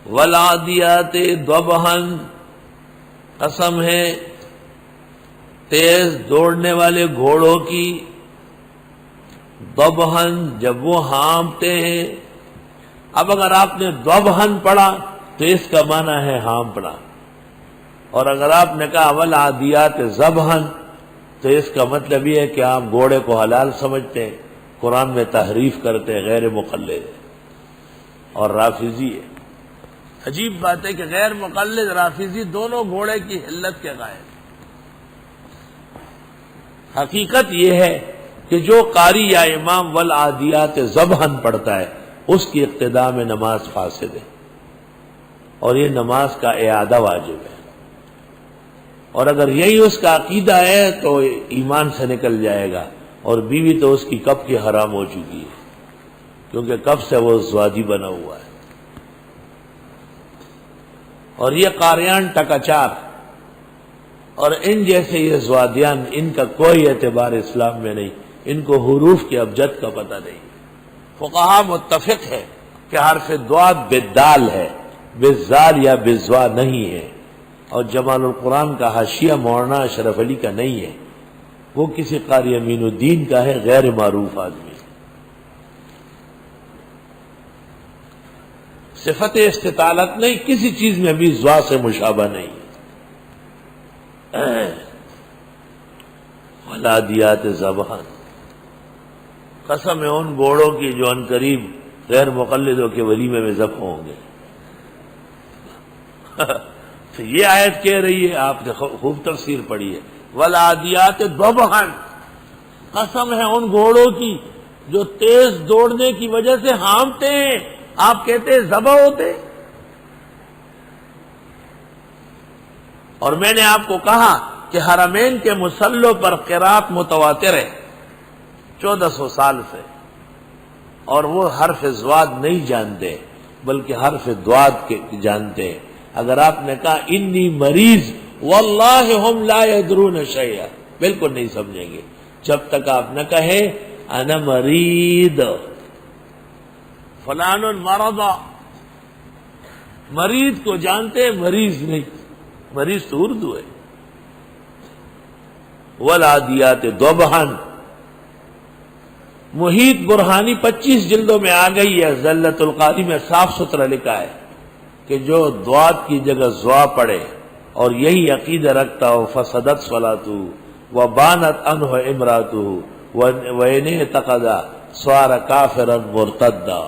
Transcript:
والعادیات ضبحا، قسم ہے تیز دوڑنے والے گھوڑوں کی، ضبحن جب وہ ہانپتے ہیں۔ اب اگر آپ نے ضبحن پڑھا تو اس کا معنی ہے ہانپنا، اور اگر آپ نے کہا والعادیات ضبحا تو اس کا مطلب یہ ہے کہ آپ گھوڑے کو حلال سمجھتے ہیں، قرآن میں تحریف کرتے ہیں، غیر مقلد اور رافضی ہے۔ عجیب بات ہے کہ غیر مقلد رافضی دونوں گھوڑے کی حلت کے قائل۔ حقیقت یہ ہے کہ جو قاری یا امام والعادیات ضبحا پڑھتا ہے اس کی اقتداء میں نماز فاسد ہے، اور یہ نماز کا اعادہ واجب ہے، اور اگر یہی اس کا عقیدہ ہے تو ایمان سے نکل جائے گا، اور بیوی تو اس کی کب کی حرام ہو چکی ہے، کیونکہ کب سے وہ زوادی بنا ہوا ہے۔ اور یہ قاریان ٹکاچار اور ان جیسے یہ زوادیان، ان کا کوئی اعتبار اسلام میں نہیں، ان کو حروف کے ابجد کا پتہ نہیں۔ فقہا متفق ہے کہ حرف ضاد بالدال ہے، بالزال یا بالزوا نہیں ہے، اور جمال القرآن کا حاشیہ مولانا اشرف علی کا نہیں ہے، وہ کسی قاری امین الدین کا ہے، غیر معروف آدمی۔ صفت استطالت نہیں، کسی چیز میں بھی زوا سے مشابہ نہیں۔ والعادیات ضبحا، قسم ہے ان گھوڑوں کی جو ان قریب غیر مقلدوں کے ولیمے میں ذبح ہوں گے۔ تو یہ آیت کہہ رہی ہے، آپ نے خوب تفسیر پڑھی ہے، والعادیات ضبحا، قسم ہے ان گھوڑوں کی جو تیز دوڑنے کی وجہ سے ہانپتے ہیں، آپ کہتے ہیں ذبح ہوتے۔ اور میں نے آپ کو کہا کہ حرمین کے مصلوں پر قرات متواتر ہے 1400 سال سے، اور وہ حرف ضاد نہیں جانتے بلکہ حرف ضاد کے جانتے ہیں۔ اگر آپ نے کہا انی مریض واللہ ہم لا یدرون شیئا، بالکل نہیں سمجھیں گے جب تک آپ نہ کہیں انا مریض فلان مرض۔ مریض کو جانتے ہیں، مریض نہیں، مریض تو اردو ہے۔ والعادیات ضبحا، محیط برہانی 25 جلدوں میں آ گئی ہے، زلۃ القاری میں صاف ستھرا لکھا ہے کہ جو ضاد کی جگہ زوا پڑے اور یہی عقیدہ رکھتا ہو فسدت صلاتہ وبانت عنہ امراتہ وإن اعتقد صار کافرا مرتدا۔